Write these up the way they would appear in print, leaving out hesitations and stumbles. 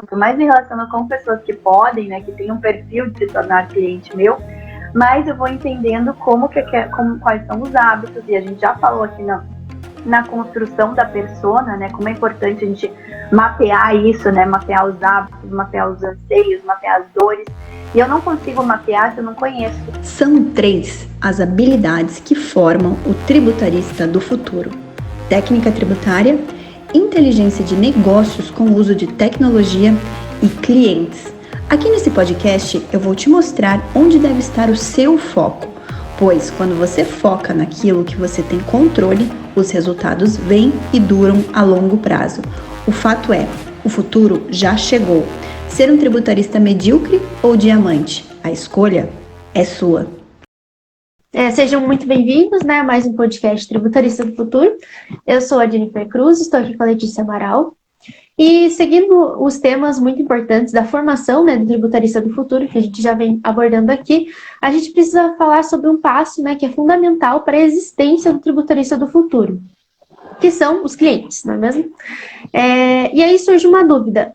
quanto mais me relaciono com pessoas que podem, né, que têm um perfil de se tornar cliente meu, mais eu vou entendendo quais são os hábitos, e a gente já falou aqui na construção da persona, né, como é importante a gente mapear isso, né, mapear os hábitos, mapear os anseios, mapear as dores, e eu não consigo mapear se eu não conheço. São 3 as habilidades que formam o tributarista do futuro: técnica tributária, inteligência de negócios com uso de tecnologia e clientes. Aqui nesse podcast eu vou te mostrar onde deve estar o seu foco, pois quando você foca naquilo que você tem controle, os resultados vêm e duram a longo prazo. O fato é, o futuro já chegou. Ser um tributarista medíocre ou diamante? A escolha é sua. Sejam muito bem-vindos, né, a mais um podcast Tributarista do Futuro. Eu sou a Jennifer Cruz, estou aqui com a Letícia Amaral. E seguindo os temas muito importantes da formação, né, do Tributarista do Futuro, que a gente já vem abordando aqui, a gente precisa falar sobre um passo, né, que é fundamental para a existência do Tributarista do Futuro, que são os clientes, não é mesmo? E aí surge uma dúvida.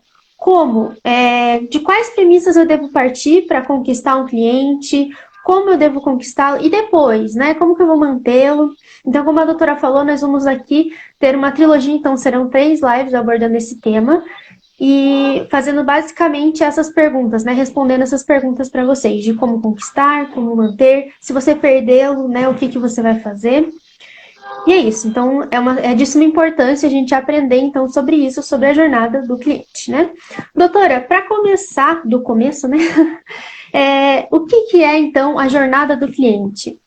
De quais premissas eu devo partir para conquistar um cliente? Como eu devo conquistá-lo? E depois, né? Como que eu vou mantê-lo? Então, como a doutora falou, nós vamos aqui ter uma trilogia, então serão 3 lives abordando esse tema e fazendo basicamente essas perguntas, né? Respondendo essas perguntas para vocês, de como conquistar, como manter, se você perdê-lo, né? O que você vai fazer? E é isso, então é de suma importância a gente aprender então sobre isso, sobre a jornada do cliente, né? Doutora, para começar do começo, né? O que é então a jornada do cliente?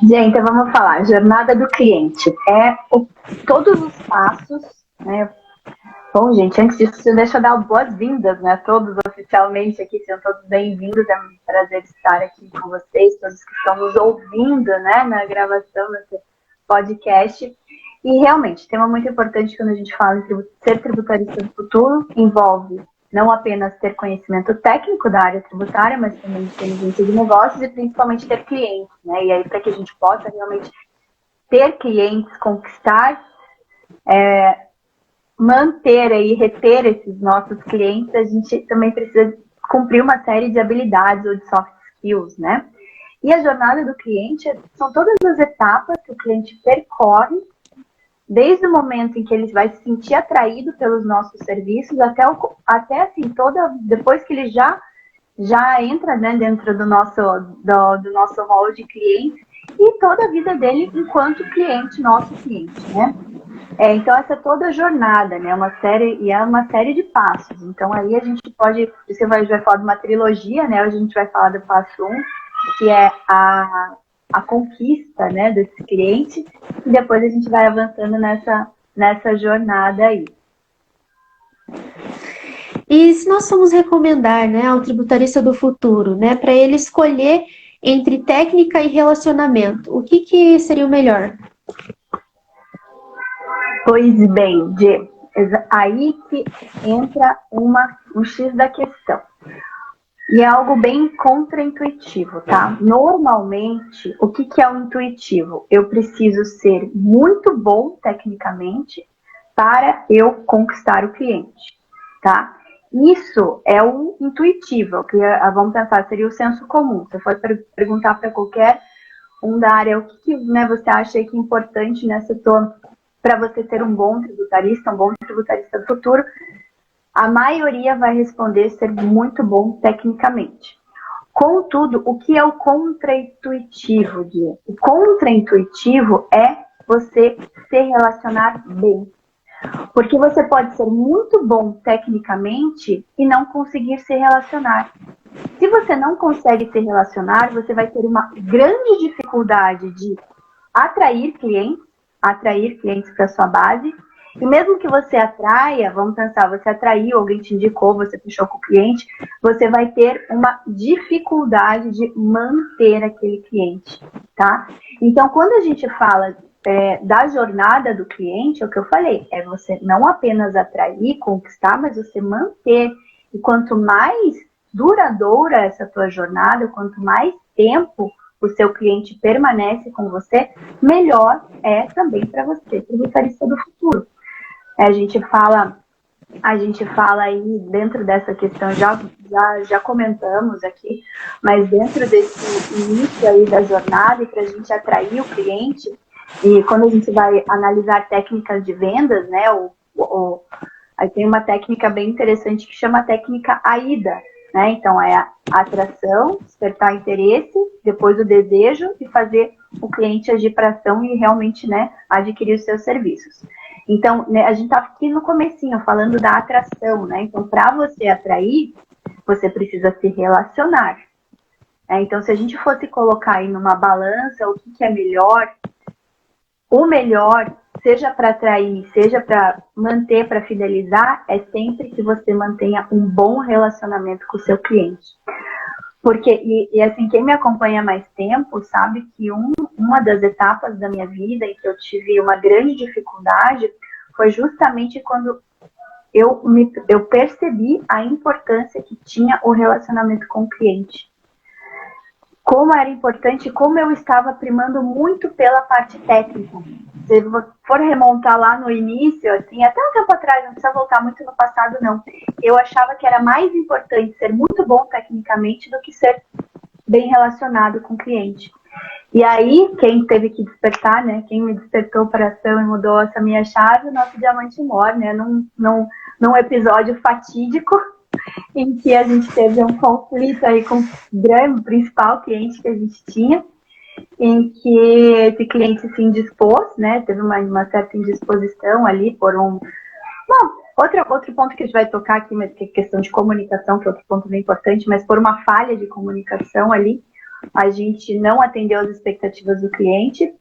Gente, vamos falar, jornada do cliente todos os passos, né? Bom, gente, antes disso, deixa eu dar boas-vindas, né? Todos oficialmente aqui, sejam todos bem-vindos. É um prazer estar aqui com vocês, todos que estão nos ouvindo, né, na gravação desse podcast. E realmente, tema muito importante quando a gente fala em ser tributarista do futuro, envolve não apenas ter conhecimento técnico da área tributária, mas também inteligência de negócios e principalmente ter clientes, né? E aí, para que a gente possa realmente ter clientes, conquistar, manter e reter esses nossos clientes, a gente também precisa cumprir uma série de habilidades ou de soft skills, né? E a jornada do cliente são todas as etapas que o cliente percorre, desde o momento em que ele vai se sentir atraído pelos nossos serviços, até assim, depois que ele já entra, né, dentro do nosso hall de clientes, e toda a vida dele enquanto cliente, nosso cliente, né? Então, essa é toda a jornada, né? Uma série de passos. Então, aí a gente pode... Você vai falar de uma trilogia, né? Hoje a gente vai falar do passo 1, que é a conquista, né, desse cliente. E depois a gente vai avançando nessa jornada aí. E se nós formos recomendar, né, ao tributarista do futuro, né, para ele escolher entre técnica e relacionamento, o que seria o melhor? Pois bem, aí que entra um X da questão. E é algo bem contraintuitivo, tá? Normalmente, o que é o intuitivo? Eu preciso ser muito bom tecnicamente para eu conquistar o cliente, tá? Isso é o intuitivo, que vamos pensar, seria o senso comum. Se eu for perguntar para qualquer um da área, o que né, você acha que é importante nessa tua... para você ser um bom tributarista do futuro, a maioria vai responder ser muito bom tecnicamente. Contudo, o que é o contraintuitivo, Gui? O contraintuitivo é você se relacionar bem. Porque você pode ser muito bom tecnicamente e não conseguir se relacionar. Se você não consegue se relacionar, você vai ter uma grande dificuldade de atrair clientes para sua base. E mesmo que você atraia, vamos pensar, você atraiu, alguém te indicou, você fechou com o cliente, você vai ter uma dificuldade de manter aquele cliente, tá? Então, quando a gente fala da jornada do cliente, é o que eu falei, é você não apenas atrair, conquistar, mas você manter. E quanto mais duradoura essa tua jornada, quanto mais tempo o seu cliente permanece com você, melhor é também para você, tributarista do futuro. A gente fala a gente fala aí dentro dessa questão, já comentamos aqui, mas dentro desse início aí da jornada e para a gente atrair o cliente, e quando a gente vai analisar técnicas de vendas, né, aí tem uma técnica bem interessante que chama a técnica AIDA, né, então é a atração, despertar interesse, depois o desejo e fazer o cliente agir para ação e realmente, né, adquirir os seus serviços. Então, né, a gente está aqui no comecinho, falando da atração, né? Então, para você atrair, você precisa se relacionar. Então, se a gente fosse colocar aí numa balança o que é melhor, o melhor, seja para atrair, seja para manter, para fidelizar, é sempre que você mantenha um bom relacionamento com o seu cliente. Porque, e assim, quem me acompanha há mais tempo sabe que uma das etapas da minha vida em que eu tive uma grande dificuldade foi justamente quando eu percebi a importância que tinha o relacionamento com o cliente. Como era importante, como eu estava primando muito pela parte técnica. Se for remontar lá no início, assim, até um tempo atrás, não precisa voltar muito no passado, não. Eu achava que era mais importante ser muito bom tecnicamente do que ser bem relacionado com o cliente. E aí, quem teve que despertar, né? Quem me despertou para a ação e mudou essa minha chave, o nosso Diamante Mor, né? Num episódio fatídico, em que a gente teve um conflito aí com o principal cliente que a gente tinha, em que esse cliente se indispôs, né? Teve uma certa indisposição ali por um... Bom, outro ponto que a gente vai tocar aqui, mas que é questão de comunicação, que é outro ponto bem importante, mas por uma falha de comunicação ali, a gente não atendeu as expectativas do cliente,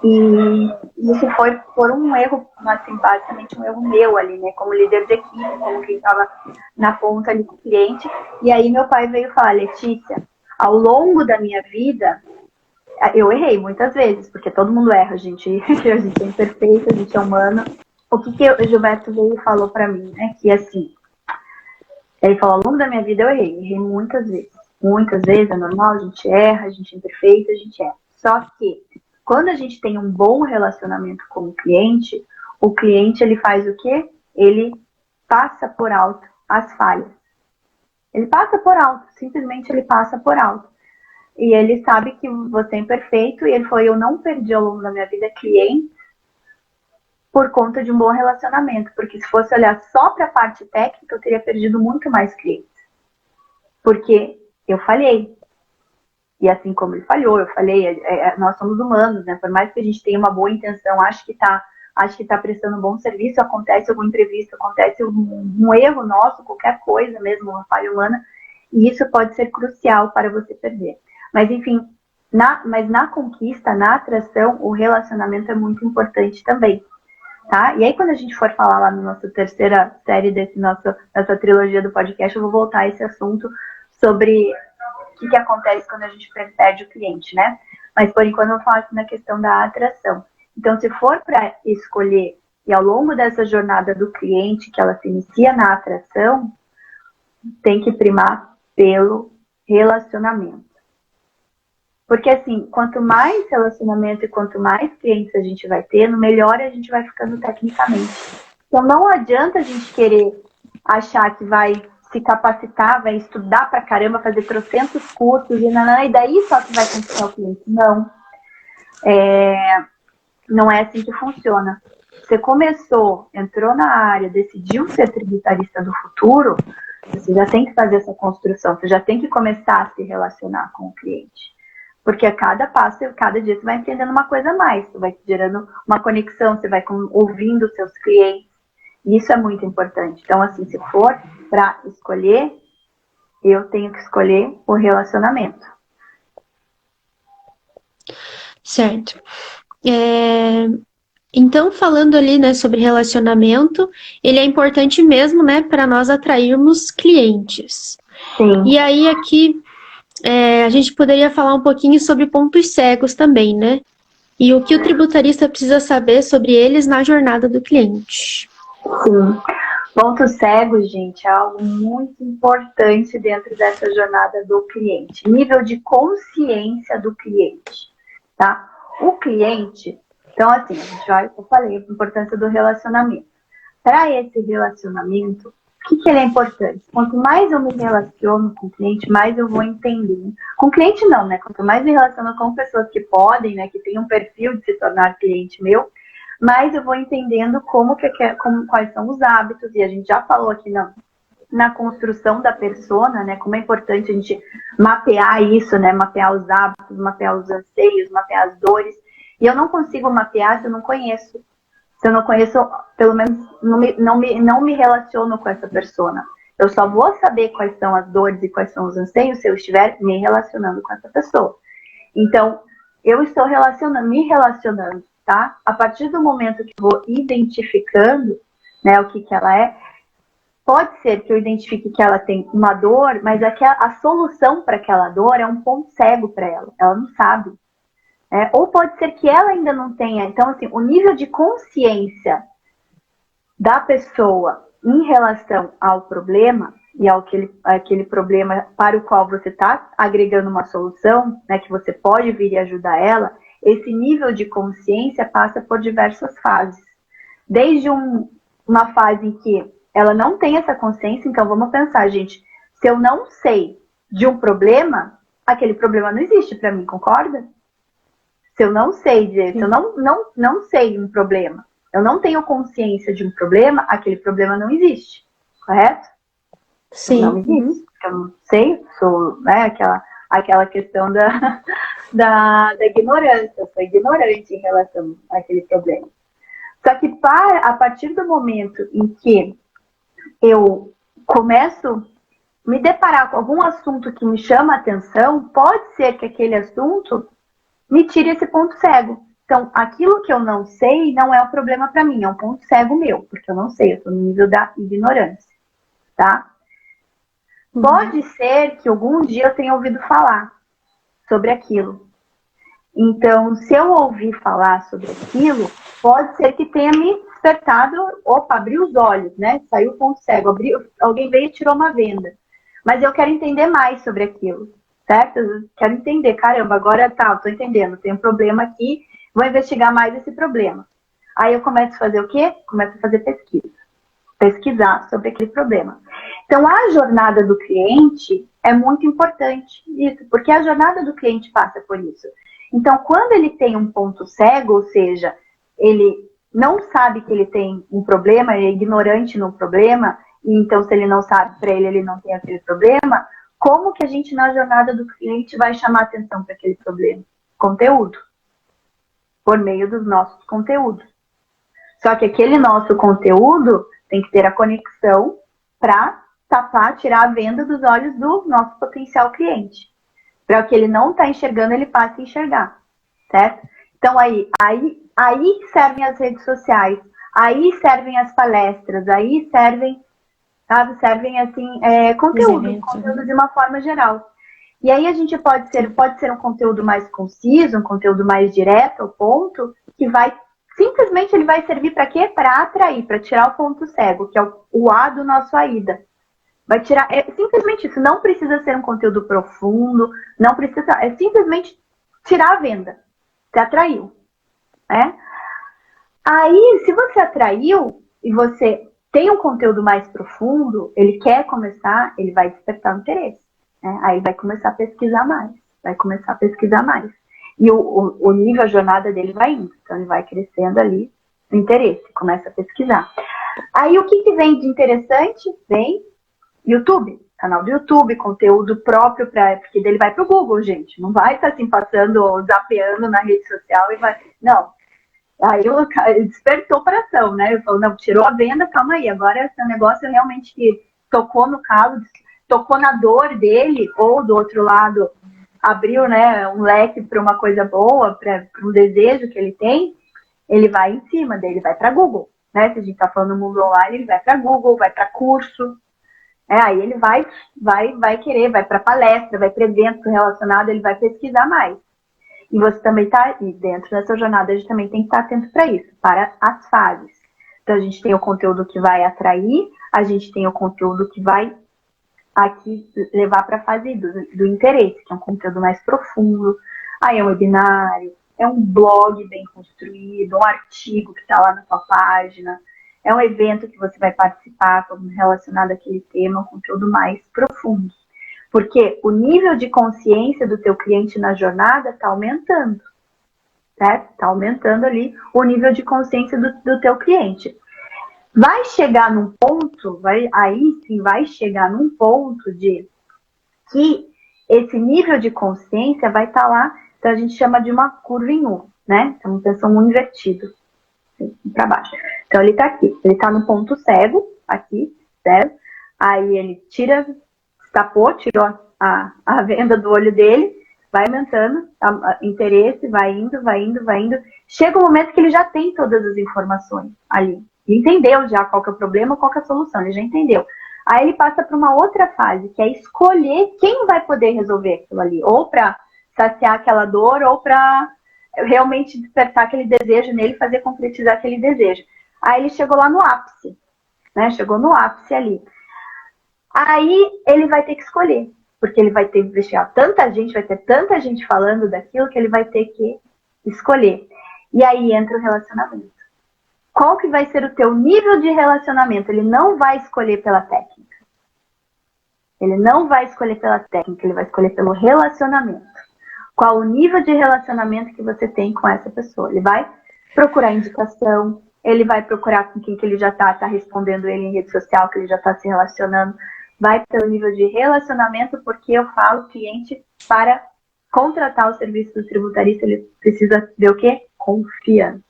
e isso foi por um erro, assim, basicamente um erro meu ali, né, como líder de equipe, como quem estava na ponta ali com o cliente. E aí meu pai veio falar: Letícia, ao longo da minha vida, eu errei muitas vezes, porque todo mundo erra, a gente é imperfeito, a gente é humano. O que o Gilberto veio e falou pra mim, né, que assim, ele falou: ao longo da minha vida eu errei muitas vezes. Muitas vezes é normal, a gente erra, a gente é imperfeito, a gente erra. Só que quando a gente tem um bom relacionamento com o cliente ele faz o quê? Ele passa por alto as falhas. Ele passa por alto, simplesmente ele passa por alto. E ele sabe que você é imperfeito, e ele falou: eu não perdi ao longo da minha vida cliente por conta de um bom relacionamento, porque se fosse olhar só para a parte técnica, eu teria perdido muito mais clientes. Porque eu falhei. E assim como ele falhou, eu falei, nós somos humanos, né? Por mais que a gente tenha uma boa intenção, acho que tá prestando um bom serviço, acontece algum imprevisto, acontece um erro nosso, qualquer coisa mesmo, uma falha humana, e isso pode ser crucial para você perder. Mas enfim, mas na conquista, na atração, o relacionamento é muito importante também, tá? E aí quando a gente for falar lá na nossa terceira série dessa trilogia do podcast, eu vou voltar a esse assunto sobre o que acontece quando a gente perde o cliente, né? Mas por enquanto eu vou falar aqui na questão da atração. Então, se for para escolher, e ao longo dessa jornada do cliente, que ela se inicia na atração, tem que primar pelo relacionamento. Porque assim, quanto mais relacionamento e quanto mais clientes a gente vai tendo, melhor a gente vai ficando tecnicamente. Então não adianta a gente querer achar que vai se capacitar, vai estudar pra caramba, fazer trocentos cursos e daí só que vai conquistar o cliente. Não. Não é assim que funciona. Você começou, entrou na área, decidiu ser tributarista do futuro, você já tem que fazer essa construção, você já tem que começar a se relacionar com o cliente. Porque a cada passo, cada dia você vai entendendo uma coisa a mais, você vai gerando uma conexão, você vai ouvindo os seus clientes. Isso é muito importante. Então, assim, se for para escolher, eu tenho que escolher o relacionamento. Certo. Então, falando ali, né, sobre relacionamento, ele é importante mesmo, né, para nós atrairmos clientes. Sim. E aí aqui a gente poderia falar um pouquinho sobre pontos cegos também, né? E o que o tributarista precisa saber sobre eles na jornada do cliente. Sim. Pontos cegos, gente, é algo muito importante dentro dessa jornada do cliente. Nível de consciência do cliente, tá? O cliente, então assim, eu falei a importância do relacionamento. para esse relacionamento, o que ele é importante? Quanto mais eu me relaciono com o cliente, mais eu vou entender. Com o cliente não, né? Quanto mais me relaciono com pessoas que podem, né? Que têm um perfil de se tornar cliente meu, mais eu vou entendendo quais são os hábitos. E a gente já falou aqui na construção da persona, né? Como é importante a gente mapear isso, né? Mapear os hábitos, mapear os anseios, mapear as dores. E eu não consigo mapear se eu não conheço. Se eu não conheço, pelo menos não me relaciono com essa persona. Eu só vou saber quais são as dores e quais são os anseios se eu estiver me relacionando com essa pessoa. Então, eu estou me relacionando, tá? A partir do momento que eu vou identificando, né, o que ela é, pode ser que eu identifique que ela tem uma dor, mas a solução para aquela dor é um ponto cego para ela. Ela não sabe. Ou pode ser que ela ainda não tenha. Então, assim, o nível de consciência da pessoa em relação ao problema e aquele problema para o qual você está agregando uma solução, né, que você pode vir e ajudar ela, esse nível de consciência passa por diversas fases. Desde uma fase em que ela não tem essa consciência, então vamos pensar, gente, se eu não sei de um problema, aquele problema não existe para mim, concorda? Se eu não sei se eu não sei um problema, eu não tenho consciência de um problema, aquele problema não existe, correto? Sim. Não existe. Eu não sei, sou, né, aquela questão da ignorância, eu sou ignorante em relação àquele problema. Só que a partir do momento em que eu começo a me deparar com algum assunto que me chama a atenção, pode ser que aquele assunto me tire esse ponto cego. Então, aquilo que eu não sei não é um problema para mim, é um ponto cego meu, porque eu não sei, eu estou no nível da ignorância, tá? Pode ser que algum dia eu tenha ouvido falar sobre aquilo. Então, se eu ouvir falar sobre aquilo, pode ser que tenha me despertado, abriu os olhos, né? Saiu o ponto cego, alguém veio e tirou uma venda. Mas eu quero entender mais sobre aquilo. Certo? Eu quero entender, caramba, agora eu tô entendendo, tem um problema aqui, vou investigar mais esse problema. Aí eu começo a fazer o quê? Começo a fazer pesquisar sobre aquele problema. Então, a jornada do cliente é muito importante isso, porque a jornada do cliente passa por isso. Então, quando ele tem um ponto cego, ou seja, ele não sabe que ele tem um problema, ele é ignorante no problema, e então se ele não sabe, para ele não tem aquele problema, como que a gente, na jornada do cliente, vai chamar atenção para aquele problema? Conteúdo. Por meio dos nossos conteúdos. Só que aquele nosso conteúdo tem que ter a conexão para tirar a venda dos olhos do nosso potencial cliente. Para o que ele não está enxergando, ele passe a enxergar. Certo? Então, aí servem as redes sociais, aí servem as palestras, aí servem assim, conteúdo de uma forma geral. E aí a gente pode ser um conteúdo mais conciso, um conteúdo mais direto ao ponto, que simplesmente ele vai servir para quê? Para atrair, para tirar o ponto cego, que é o A do nosso AIDA. Vai tirar, simplesmente isso, não precisa ser um conteúdo profundo, não precisa, é simplesmente tirar a venda. Você atraiu, né? Aí, se você atraiu e você tem um conteúdo mais profundo, ele quer começar, ele vai despertar o interesse. Né? Aí vai começar a pesquisar mais. E o nível, a jornada dele vai indo. Então, ele vai crescendo ali o interesse, começa a pesquisar. Aí, o que vem de interessante? Vem YouTube, canal do YouTube, conteúdo próprio, porque dele vai para o Google, gente. Não vai estar assim, passando ou zapeando na rede social e vai... Não. Aí ele despertou o coração, né? Ele falou, não, tirou a venda, calma aí. Agora esse negócio realmente que tocou no calo, tocou na dor dele, ou do outro lado, abriu, né, um leque para uma coisa boa, para um desejo que ele tem, ele vai em cima dele, vai para Google. Né? Se a gente está falando no mundo online, ele vai para Google, vai para curso. Aí ele vai querer, vai para palestra, vai para evento relacionado, ele vai pesquisar mais. E você também está, dentro dessa jornada, a gente também tem que estar atento para isso, para as fases. Então, a gente tem o conteúdo que vai atrair, a gente tem o conteúdo que vai aqui levar para a fase do interesse, que é um conteúdo mais profundo. Aí é um webinário, é um blog bem construído, um artigo que está lá na sua página. é um evento que você vai participar relacionado àquele tema, um conteúdo mais profundo. Porque o nível de consciência do teu cliente na jornada está aumentando, certo? Está aumentando ali o nível de consciência do teu cliente. Vai chegar num ponto, aí sim vai chegar num ponto de que esse nível de consciência vai estar lá, então a gente chama de uma curva em U, né? Então, pensão um invertido, para baixo. Então, ele está aqui, ele está no ponto cego, aqui, certo? Aí ele tirou a venda do olho dele, vai aumentando, interesse, vai indo. Chega um momento que ele já tem todas as informações ali. Ele entendeu já qual que é o problema, qual que é a solução, ele já entendeu. Aí ele passa para uma outra fase, que é escolher quem vai poder resolver aquilo ali. Ou para saciar aquela dor, ou para realmente despertar aquele desejo nele, fazer concretizar aquele desejo. Aí ele chegou lá no ápice, né? Chegou no ápice ali. Aí ele vai ter que escolher, porque ele vai ter que deixar vai ter tanta gente falando daquilo que ele vai ter que escolher. E aí entra o relacionamento. Qual que vai ser o teu nível de relacionamento? Ele não vai escolher pela técnica. Ele não vai escolher pela técnica, ele vai escolher pelo relacionamento. Qual o nível de relacionamento que você tem com essa pessoa? Ele vai procurar indicação, ele vai procurar com quem que ele já está respondendo ele em rede social, que ele já está se relacionando. Vai pelo nível de relacionamento, porque eu falo, cliente, para contratar o serviço do tributarista, ele precisa ver o quê? Confiança.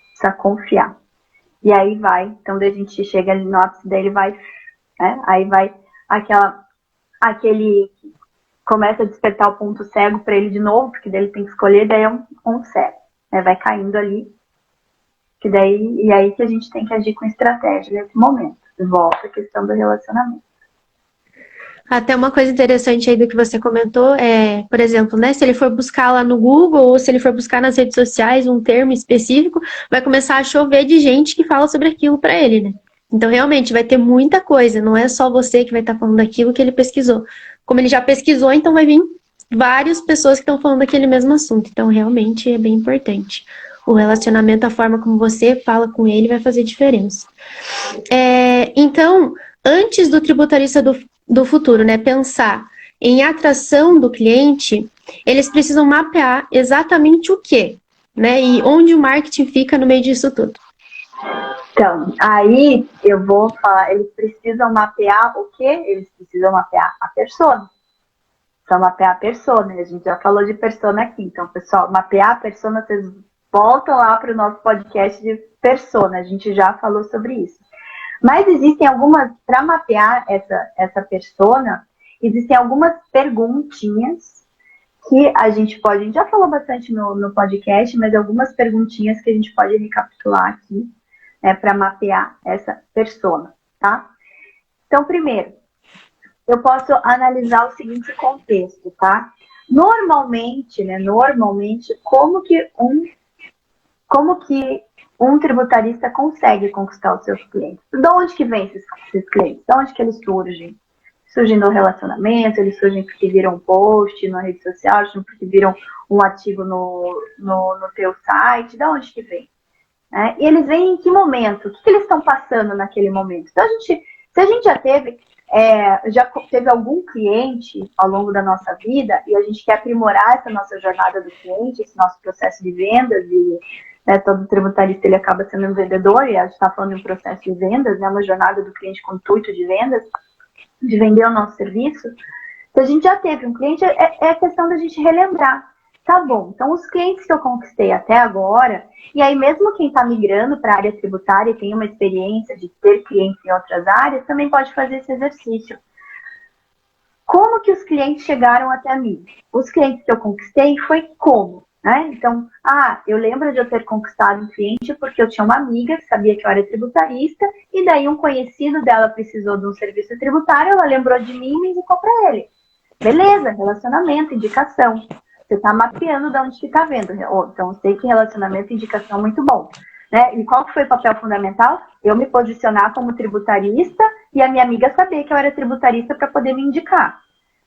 Precisa confiar. E aí vai, então daí a gente chega ali no ápice, daí ele vai, né? Aí vai aquele começa a despertar o ponto cego para ele de novo, porque daí ele tem que escolher, daí é um cego, né? Vai caindo ali, e aí que a gente tem que agir com estratégia nesse momento. Volta a questão do relacionamento. Até uma coisa interessante aí do que você comentou é, por exemplo, né, se ele for buscar lá no Google ou se ele for buscar nas redes sociais um termo específico, vai começar a chover de gente que fala sobre aquilo para ele, né? Então, realmente, vai ter muita coisa, não é só você que vai estar falando daquilo que ele pesquisou. Como ele já pesquisou, então vai vir várias pessoas que estão falando daquele mesmo assunto. Então, realmente, é bem importante. O relacionamento, a forma como você fala com ele vai fazer diferença. Então, antes do tributarista do futuro, né, pensar em atração do cliente, eles precisam mapear exatamente o quê, né, e onde o marketing fica no meio disso tudo. Então, aí eu vou falar, eles precisam mapear o quê? Eles precisam mapear a persona. Só mapear a persona, a gente já falou de persona aqui. Então, pessoal, mapear a persona, vocês voltam lá para o nosso podcast de persona, a gente já falou sobre isso. Mas existem algumas, para mapear essa persona, existem algumas perguntinhas que a gente já falou bastante no podcast, mas algumas perguntinhas que a gente pode recapitular aqui, né, para mapear essa persona, tá? Então, primeiro, eu posso analisar o seguinte contexto, tá? Normalmente, como que um tributarista consegue conquistar os seus clientes? De onde que vem esses clientes? De onde que eles surgem? Surgem no relacionamento, eles surgem porque viram um post na rede social, surgem porque viram um artigo no teu site, de onde que vem? E eles vêm em que momento? O que eles estão passando naquele momento? Então, se a gente já teve algum cliente ao longo da nossa vida e a gente quer aprimorar essa nossa jornada do cliente, esse nosso processo de vendas, e todo tributarista ele acaba sendo um vendedor, e a gente está falando de um processo de vendas, né, uma jornada do cliente com intuito de vendas, de vender o nosso serviço. Se a gente já teve um cliente, é questão da gente relembrar. Tá bom, então os clientes que eu conquistei até agora, e aí mesmo quem está migrando para a área tributária e tem uma experiência de ter clientes em outras áreas, também pode fazer esse exercício. Como que os clientes chegaram até mim? Os clientes que eu conquistei foi como? Então, eu lembro de eu ter conquistado um cliente porque eu tinha uma amiga que sabia que eu era tributarista, e daí um conhecido dela precisou de um serviço tributário, ela lembrou de mim e me indicou para ele. Beleza, relacionamento, indicação. Você está mapeando de onde que está vendo. Então, eu sei que relacionamento e indicação é muito bom. Né? E qual que foi o papel fundamental? Eu me posicionar como tributarista e a minha amiga saber que eu era tributarista para poder me indicar.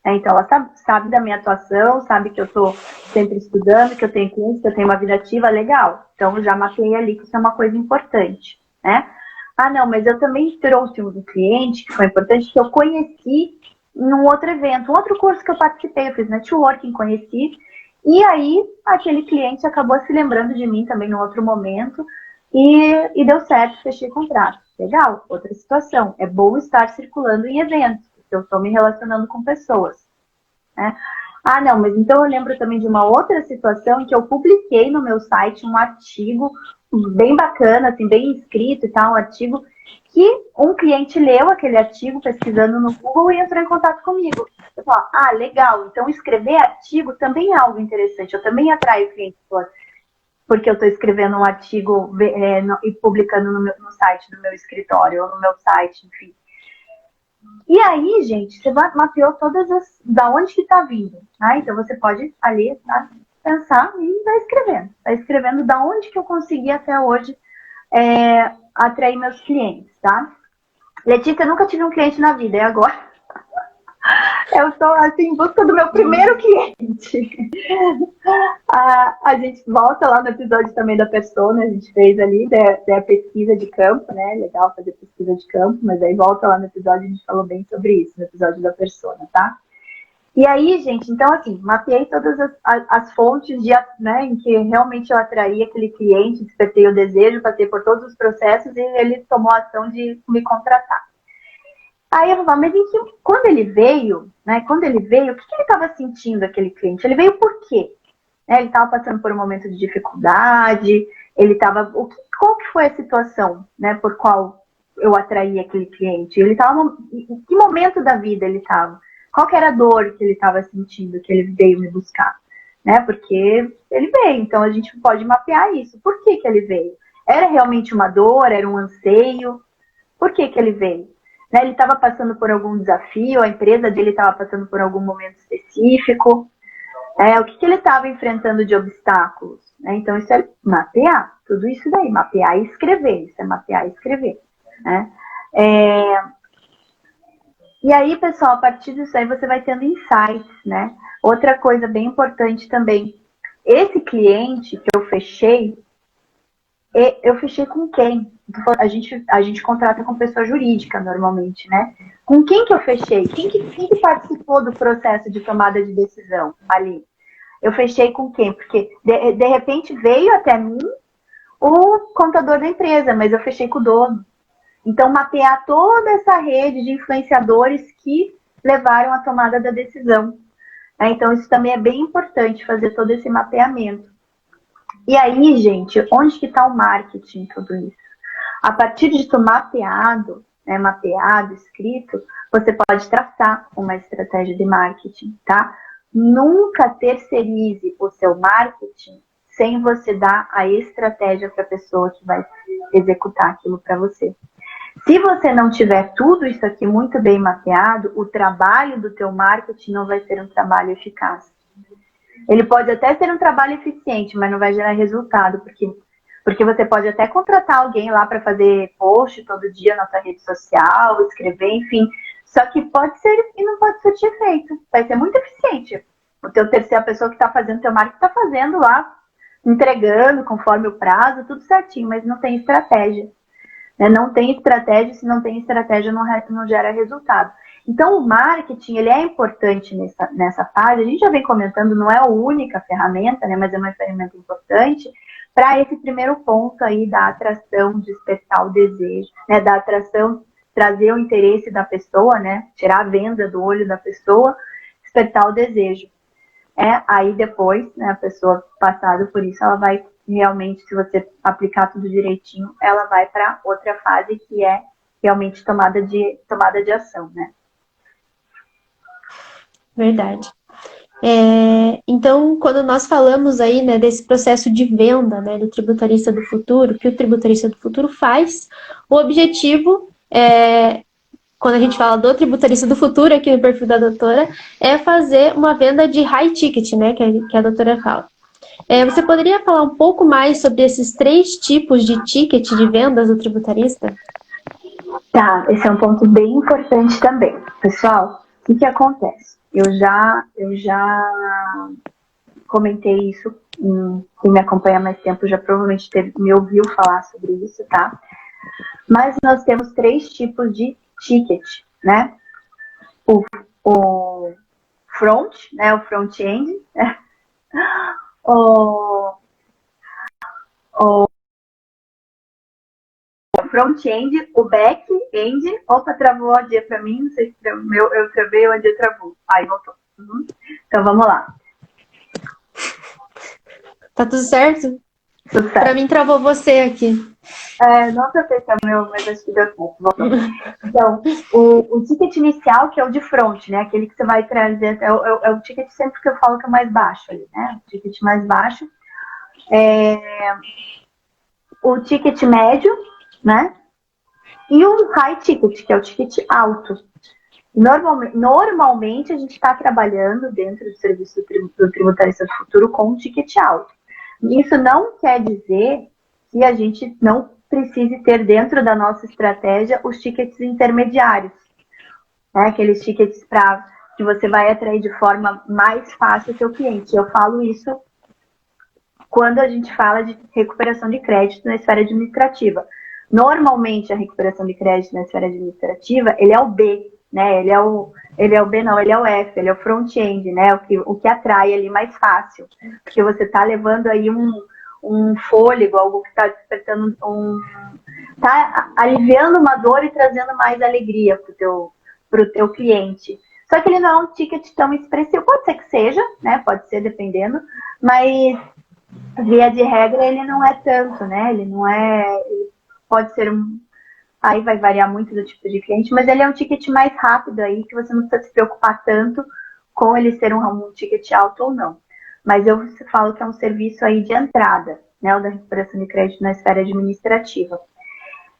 Então, ela sabe da minha atuação, sabe que eu estou sempre estudando, que eu tenho clientes, que eu tenho uma vida ativa, legal. Então, eu já mapeei ali que isso é uma coisa importante. Né? Ah, não, mas eu também trouxe um cliente que foi importante, que eu conheci num outro evento, um outro curso que eu participei, eu fiz networking, conheci, e aí aquele cliente acabou se lembrando de mim também num outro momento, e deu certo, fechei contrato. Legal, outra situação, é bom estar circulando em eventos, porque eu estou me relacionando com pessoas, né? Ah, não, mas então eu lembro também de uma outra situação em que eu publiquei no meu site um artigo bem bacana, assim, bem escrito e tal, um artigo que um cliente leu aquele artigo pesquisando no Google e entrou em contato comigo. Eu falo, ah, legal, então escrever artigo também é algo interessante, eu também atraio clientes porque eu estou escrevendo um artigo e publicando no site do meu escritório, ou no meu site, enfim. E aí, gente, você mapeou todas as... Da onde que está vindo, né? Então você pode ali, tá, pensar e vai escrevendo. Vai escrevendo da onde que eu consegui até hoje atrair meus clientes, tá? Letícia, eu nunca tive um cliente na vida, é agora. Eu estou, assim, em busca do meu primeiro cliente. A gente volta lá no episódio também da persona, a gente fez ali da pesquisa de campo, né? Legal fazer pesquisa de campo, mas aí volta lá no episódio, a gente falou bem sobre isso, no episódio da persona, tá? E aí, gente, então assim, mapeei todas as fontes né, em que realmente eu atraí aquele cliente, despertei o desejo, passei por todos os processos e ele tomou a ação de me contratar. Aí eu falava, mas quando ele veio, né? Quando ele veio, o que ele estava sentindo, aquele cliente? Ele veio por quê? Ele estava passando por um momento de dificuldade, ele estava. Qual que foi a situação, né, por qual eu atraí aquele cliente? Ele estava. Em que momento da vida ele estava? Qual que era a dor que ele estava sentindo, que ele veio me buscar? Né? Porque ele veio, então a gente pode mapear isso. Por que ele veio? Era realmente uma dor? Era um anseio? Por que ele veio? Né? Ele estava passando por algum desafio, a empresa dele estava passando por algum momento específico. O que ele estava enfrentando de obstáculos. Né? Então, isso é mapear, tudo isso daí, mapear e escrever, isso é mapear e escrever. Né? E aí, pessoal, a partir disso aí você vai tendo insights, né? Outra coisa bem importante também, esse cliente que eu fechei com quem? A gente contrata com pessoa jurídica normalmente, né? Com quem que eu fechei? Quem que participou do processo de tomada de decisão ali? Eu fechei com quem? Porque de repente veio até mim o contador da empresa, mas eu fechei com o dono. Então, mapear toda essa rede de influenciadores que levaram à tomada da decisão. Então, isso também é bem importante, fazer todo esse mapeamento. E aí, gente, onde que está o marketing em tudo isso? A partir de tu mapeado, escrito, você pode traçar uma estratégia de marketing, tá? Nunca terceirize o seu marketing sem você dar a estratégia para a pessoa que vai executar aquilo para você. Se você não tiver tudo isso aqui muito bem mapeado, o trabalho do teu marketing não vai ser um trabalho eficaz. Ele pode até ser um trabalho eficiente, mas não vai gerar resultado, porque você pode até contratar alguém lá para fazer post todo dia na sua rede social, escrever, enfim. Só que pode ser e não pode surtir efeito. Vai ser muito eficiente. A pessoa que está fazendo teu marketing está fazendo lá, entregando conforme o prazo, tudo certinho, mas não tem estratégia. Não tem estratégia, se não tem estratégia não gera resultado. Então o marketing ele é importante nessa fase, a gente já vem comentando, não é a única ferramenta, né, mas é uma ferramenta importante para esse primeiro ponto aí da atração, despertar o desejo, né, da atração, trazer o interesse da pessoa, né, tirar a venda do olho da pessoa, despertar o desejo. Aí depois, né, a pessoa passada por isso, ela vai realmente, se você aplicar tudo direitinho, ela vai para outra fase que é realmente tomada de ação, né? Verdade. Então, quando nós falamos aí, né, desse processo de venda, né, do tributarista do futuro, que o tributarista do futuro faz, o objetivo quando a gente fala do tributarista do futuro aqui no perfil da doutora, é fazer uma venda de high ticket, né, que a doutora fala. Você poderia falar um pouco mais sobre esses 3 tipos de ticket de vendas do tributarista? Tá, esse é um ponto bem importante também. Pessoal, o que acontece? Eu já comentei isso, quem me acompanha há mais tempo já provavelmente me ouviu falar sobre isso, tá? Mas nós temos 3 tipos de ticket, né? O front, né? O front-end, né? o front-end, o back-end. Opa, travou o AD para mim, não sei se eu travei, o AD travou. Aí voltou. Então vamos lá. Tá tudo certo? Tudo certo. Pra mim travou você aqui. Não sei se é o meu, mas acho que deu certo. Voltou. Então, o ticket inicial, que é o de front, né? Aquele que você vai trazer, é o ticket sempre que eu falo que é mais baixo ali, né? O ticket mais baixo. O ticket médio, né? E o high ticket, que é o ticket alto. Normalmente a gente está trabalhando dentro do serviço do tributarista do futuro com um ticket alto. Isso não quer dizer que a gente não precise ter dentro da nossa estratégia os tickets intermediários, né? Aqueles tickets que você vai atrair de forma mais fácil o seu cliente. Eu falo isso quando a gente fala de recuperação de crédito na esfera administrativa. Normalmente a recuperação de crédito na esfera administrativa, ele é o B, né? Ele é o B, não, ele é o F, ele é o front-end, né? O que atrai ali mais fácil. Porque você está levando aí um fôlego, algo que está despertando está aliviando uma dor e trazendo mais alegria para o teu cliente. Só que ele não é um ticket tão expressivo, pode ser que seja, né? Pode ser, dependendo, mas via de regra ele não é tanto, né? Ele não é. Ele pode ser aí vai variar muito do tipo de cliente, mas ele é um ticket mais rápido aí, que você não precisa se preocupar tanto com ele ser um ticket alto ou não. Mas eu falo que é um serviço aí de entrada, né? O da recuperação de crédito na esfera administrativa.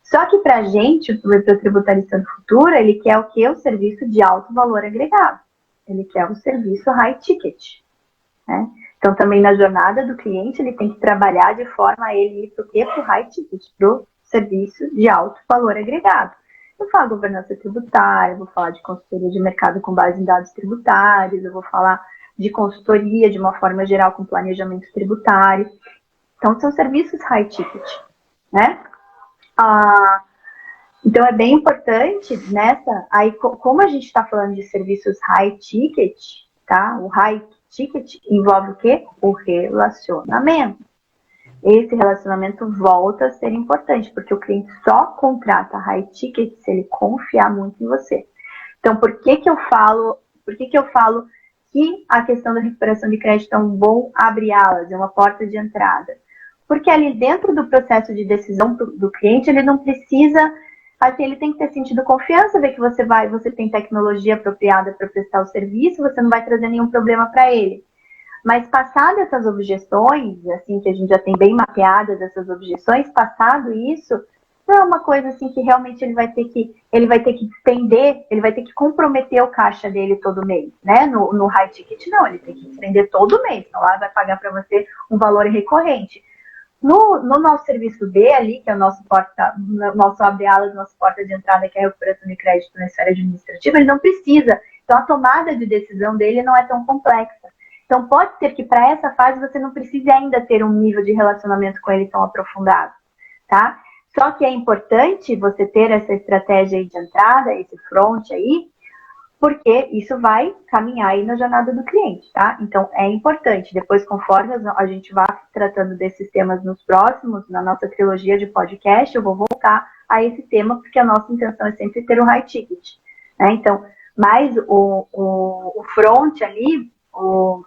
Só que para a gente, para o tributarista do futuro, ele quer o quê? O serviço de alto valor agregado. Ele quer o serviço high ticket, né? Então, também na jornada do cliente, ele tem que trabalhar de forma a ele ir para o quê? Para o high ticket, para o serviço de alto valor agregado. Eu falo de governança tributária, eu vou falar de consultoria de mercado com base em dados tributários, eu vou falar de consultoria de uma forma geral com planejamento tributário. Então, são serviços high ticket, né? Então, é bem importante aí como a gente está falando de serviços high ticket, tá? O high ticket envolve o quê? O relacionamento. Esse relacionamento volta a ser importante, porque o cliente só contrata high ticket se ele confiar muito em você. Então, por que eu falo que a questão da recuperação de crédito é um bom abre-alas, é uma porta de entrada? Porque ali dentro do processo de decisão do cliente, ele não precisa, assim, ele tem que ter sentido confiança, ver que você tem tecnologia apropriada para prestar o serviço, você não vai trazer nenhum problema para ele. Mas passadas essas objeções, assim, que a gente já tem bem mapeadas essas objeções, passado isso, não é uma coisa assim que realmente ele vai ter que despender, ele vai ter que comprometer o caixa dele todo mês, né? No high ticket não, ele tem que despender todo mês, então lá vai pagar para você um valor recorrente. No nosso serviço B ali, que é o nosso abre-alas, nossa porta de entrada, que é a recuperação de crédito na esfera administrativa, ele não precisa. Então a tomada de decisão dele não é tão complexa. Então, pode ser que para essa fase você não precise ainda ter um nível de relacionamento com ele tão aprofundado, tá? Só que é importante você ter essa estratégia aí de entrada, esse front aí, porque isso vai caminhar aí na jornada do cliente, tá? Então, é importante. Depois, conforme a gente vai tratando desses temas nos próximos, na nossa trilogia de podcast, eu vou voltar a esse tema, porque a nossa intenção é sempre ter um high ticket, né? Então, mas o front ali, o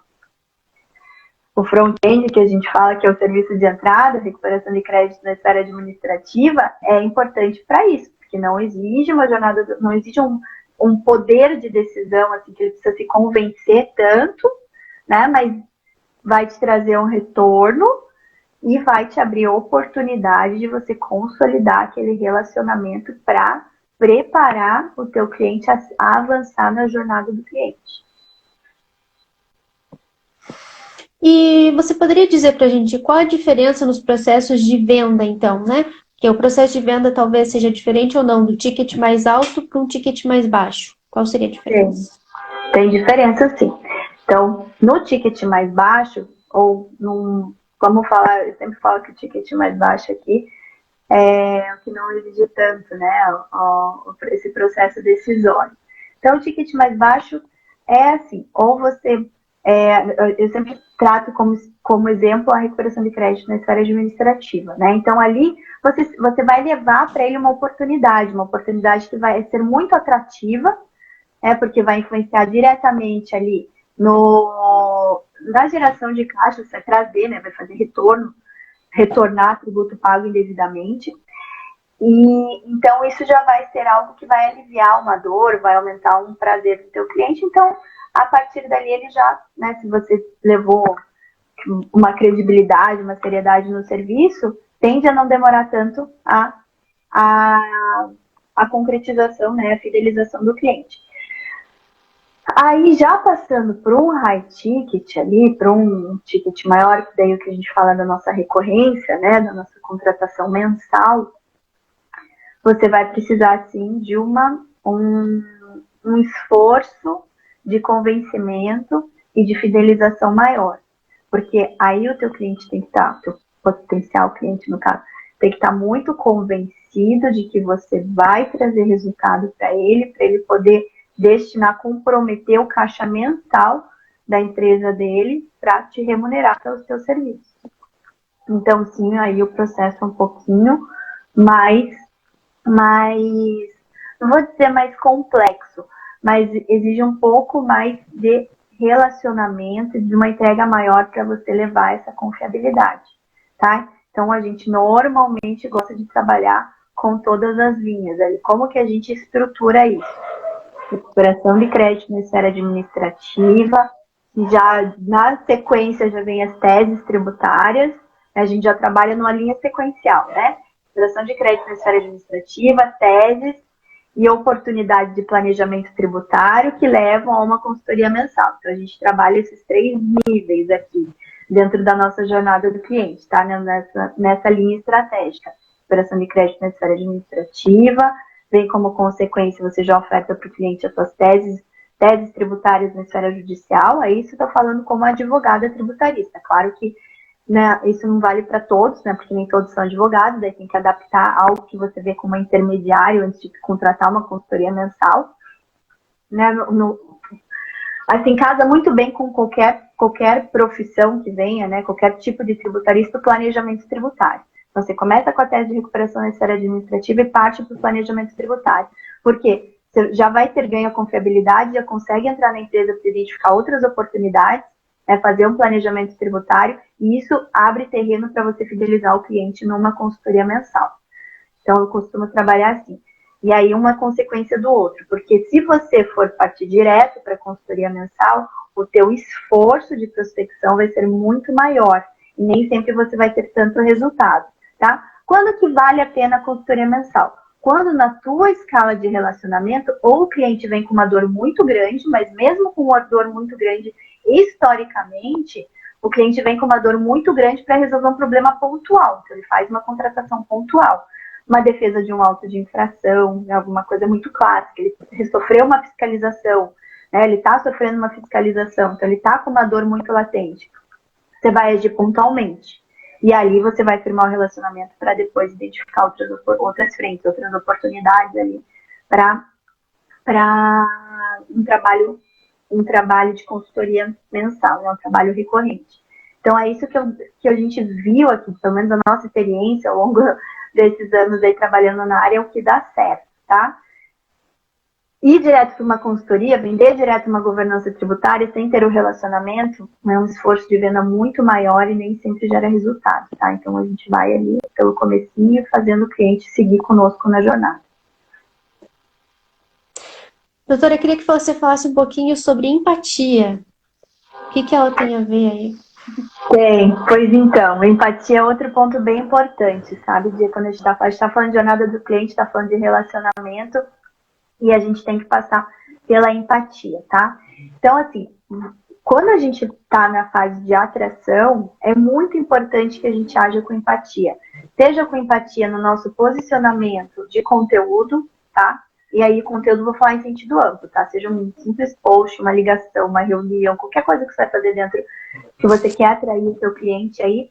front-end, que a gente fala que é o serviço de entrada, recuperação de crédito na esfera administrativa, é importante para isso, porque não exige uma jornada, não exige um poder de decisão, assim, que ele precisa se convencer tanto, né, mas vai te trazer um retorno e vai te abrir oportunidade de você consolidar aquele relacionamento para preparar o teu cliente a avançar na jornada do cliente. E você poderia dizer para a gente qual a diferença nos processos de venda, então, né? Que o processo de venda talvez seja diferente ou não do ticket mais alto para um ticket mais baixo. Qual seria a diferença? Tem diferença, sim. Então, no ticket mais baixo, ou vamos falar, eu sempre falo que o ticket mais baixo aqui que não exige tanto, né, esse processo decisório. Então, o ticket mais baixo é assim, ou você, eu sempre trato como exemplo a recuperação de crédito na esfera administrativa, né? Então, ali você vai levar para ele uma oportunidade que vai ser muito atrativa, porque vai influenciar diretamente ali na geração de caixa, você vai trazer, né, vai fazer retornar tributo pago indevidamente. E então isso já vai ser algo que vai aliviar uma dor, vai aumentar um prazer do teu cliente. Então, a partir dali ele já, né, se você levou uma credibilidade, uma seriedade no serviço, tende a não demorar tanto a concretização, né, a fidelização do cliente. Aí, já passando para um high ticket ali, para um ticket maior, que daí é o que a gente fala da nossa recorrência, né, da nossa contratação mensal, você vai precisar, sim, de um esforço de convencimento e de fidelização maior. Porque aí o teu cliente tem que estar, teu potencial cliente, no caso, tem que estar muito convencido de que você vai trazer resultado para ele poder destinar, comprometer o caixa mensal da empresa dele para te remunerar pelos teus serviços. Então, sim, aí o processo é um pouquinho mais, não vou dizer mais complexo, mas exige um pouco mais de relacionamento e de uma entrega maior para você levar essa confiabilidade, tá? Então, a gente normalmente gosta de trabalhar com todas as linhas. Como que a gente estrutura isso? Recuperação de crédito na esfera administrativa, já na sequência já vem as teses tributárias, a gente já trabalha numa linha sequencial, né? Recuperação de crédito na esfera administrativa, teses e oportunidade de planejamento tributário que levam a uma consultoria mensal. Então, a gente trabalha esses 3 níveis aqui dentro da nossa jornada do cliente, tá? Nessa linha estratégica. Recuperação de crédito na esfera administrativa, vem como consequência, você já oferta para o cliente as suas teses tributárias na esfera judicial, aí isso eu estou falando como advogada tributarista. Claro que, né, isso não vale para todos, né, porque nem todos são advogados, daí tem que adaptar algo que você vê como intermediário antes de contratar uma consultoria mensal. Né, assim, casa muito bem com qualquer profissão que venha, né, qualquer tipo de tributarista, o planejamento tributário. Então, você começa com a tese de recuperação na esfera administrativa e parte para o planejamento tributário. Por quê? Você já vai ter ganho a confiabilidade, já consegue entrar na empresa para identificar outras oportunidades, fazer um planejamento tributário, e isso abre terreno para você fidelizar o cliente numa consultoria mensal. Então, eu costumo trabalhar assim. E aí, uma consequência do outro. Porque se você for partir direto para a consultoria mensal, o teu esforço de prospecção vai ser muito maior. E nem sempre você vai ter tanto resultado. Tá? Quando que vale a pena a consultoria mensal? Quando na tua escala de relacionamento, ou o cliente vem com uma dor muito grande, mas mesmo com uma dor muito grande, historicamente, o cliente vem com uma dor muito grande para resolver um problema pontual. Então, ele faz uma contratação pontual. Uma defesa de um auto de infração, alguma coisa muito clássica. Ele sofreu uma fiscalização, né? Ele está sofrendo uma fiscalização, então ele está com uma dor muito latente. Você vai agir pontualmente. E ali você vai firmar o relacionamento para depois identificar outras frentes, outras oportunidades ali para um trabalho de consultoria mensal, né? Um trabalho recorrente. Então é isso que a gente viu aqui, pelo menos a nossa experiência ao longo desses anos aí trabalhando na área, é o que dá certo, tá? Ir direto para uma consultoria, vender direto uma governança tributária sem ter o relacionamento, é um esforço de venda muito maior e nem sempre gera resultado, tá? Então a gente vai ali pelo comecinho fazendo o cliente seguir conosco na jornada. Doutora, eu queria que você falasse um pouquinho sobre empatia. O que ela tem a ver aí? Tem, pois então, empatia é outro ponto bem importante, sabe? Quando a gente está falando de jornada do cliente, está falando de relacionamento, e a gente tem que passar pela empatia, tá? Então, assim, quando a gente está na fase de atração, é muito importante que a gente haja com empatia. Seja com empatia no nosso posicionamento de conteúdo, tá? E aí, conteúdo, vou falar em sentido amplo, tá? Seja um simples post, uma ligação, uma reunião, qualquer coisa que você vai fazer dentro, que você quer atrair o seu cliente aí.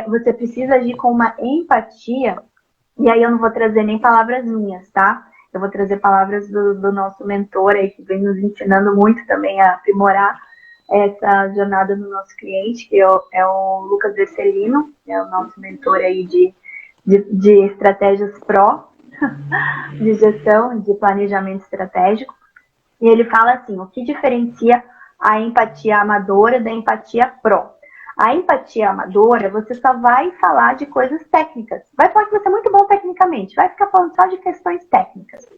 Você precisa agir com uma empatia, e aí eu não vou trazer nem palavras minhas, tá? Eu vou trazer palavras do nosso mentor aí, que vem nos ensinando muito também a aprimorar essa jornada no nosso cliente, que é o Lucas Vercelino, que é o nosso mentor aí de estratégias pró, de gestão, de planejamento estratégico. E ele fala assim, o que diferencia a empatia amadora da empatia pró? A empatia amadora, você só vai falar de coisas técnicas. Vai falar que você é muito bom tecnicamente, vai ficar falando só de questões técnicas.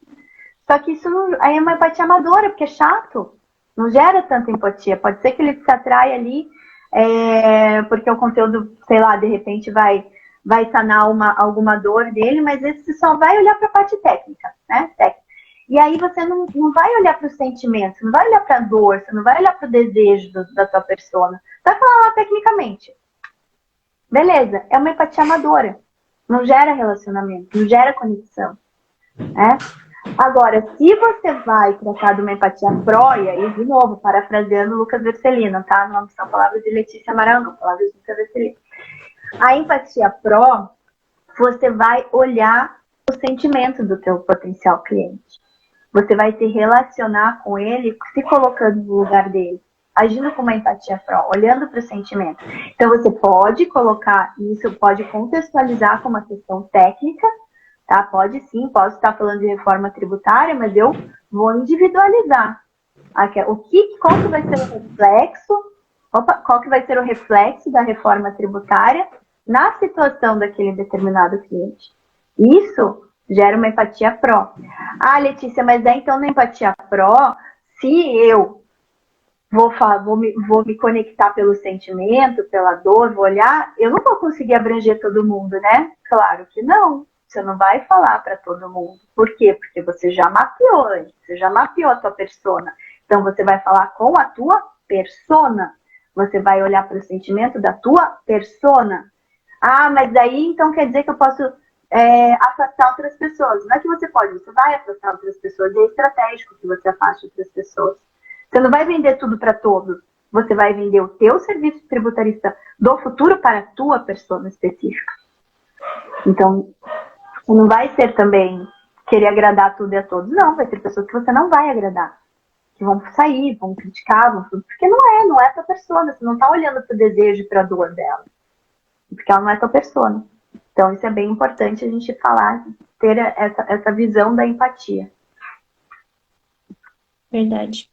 Só que isso aí é uma empatia amadora, porque é chato. Não gera tanta empatia. Pode ser que ele se atraia ali, porque o conteúdo, sei lá, de repente vai sanar alguma dor dele, mas esse só vai olhar para a parte técnica, né? E aí você não vai olhar para o sentimento, você não vai olhar para a dor, você não vai olhar para o desejo da tua persona. Vai falar lá tecnicamente. Beleza, é uma empatia amadora. Não gera relacionamento, não gera conexão. Né? Agora, se você vai tratar de uma empatia pró, e aí, de novo, parafraseando Lucas Vercelino, tá? Não são palavras de Letícia Amaral, não, palavras de Lucas Vercelino. A empatia pró, você vai olhar o sentimento do teu potencial cliente. Você vai se relacionar com ele, se colocando no lugar dele, agindo com uma empatia pró, olhando para o sentimento. Então, você pode colocar isso, pode contextualizar como uma questão técnica, tá? Pode sim, posso estar falando de reforma tributária, mas eu vou individualizar. Qual que vai ser o reflexo? Qual que vai ser o reflexo da reforma tributária na situação daquele determinado cliente? Isso gera uma empatia pró. Ah, Letícia, mas então na empatia pró, se eu vou me conectar pelo sentimento, pela dor, vou olhar, eu não vou conseguir abranger todo mundo, né? Claro que não. Você não vai falar para todo mundo. Por quê? Porque você já mapeou antes, você já mapeou a tua persona. Então, você vai falar com a tua persona. Você vai olhar para o sentimento da tua persona. Ah, mas daí, então, quer dizer que eu posso afastar outras pessoas. Não é que você pode, você vai afastar outras pessoas. E é estratégico que você afaste outras pessoas. Você não vai vender tudo para todos. Você vai vender o teu serviço tributarista do futuro para a tua persona específica. Então, você não vai ser também querer agradar tudo e a todos. Não, vai ter pessoas que você não vai agradar. Que vão sair, vão criticar, porque não é tua persona. Você não está olhando para o desejo e para a dor dela. Porque ela não é tua persona. Então, isso é bem importante a gente falar, ter essa visão da empatia. Verdade.